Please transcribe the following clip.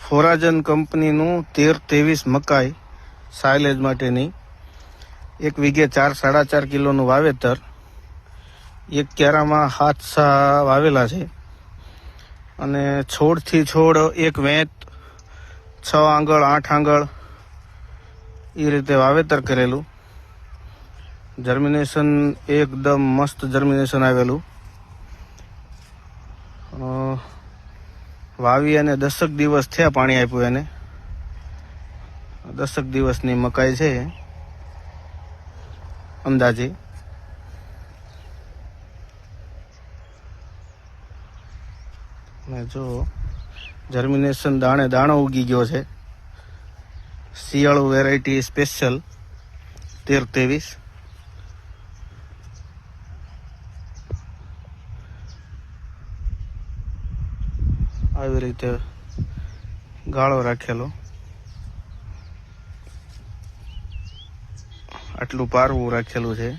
ફોરાજન કંપનીનું 13-23 મકાઈ સાયલેજ માટેની 1 વીઘે 4-4.5 કિલોનું વાવેતર, એક ક્યારામાં 7 વાવેલા છે અને છોડથી છોડ એક વેંત 6 આંગળ 8 આંગળ એ રીતે વાવેતર કરેલું. જર્મિનેશન એકદમ મસ્ત જર્મિનેશન આવેલું. વાવી અને 10 દિવસ થયા, પાણી આપ્યું એને. 10 દિવસની મકાઈ છે અંદાજે. જો જર્મિનેશન દાણે દાણો ઉગી ગયો છે. શિયાળુ વેરાયટી સ્પેશિયલ 13-23. આવી રીતે ગાળો રાખેલો, આટલું પારવું રાખેલું છે.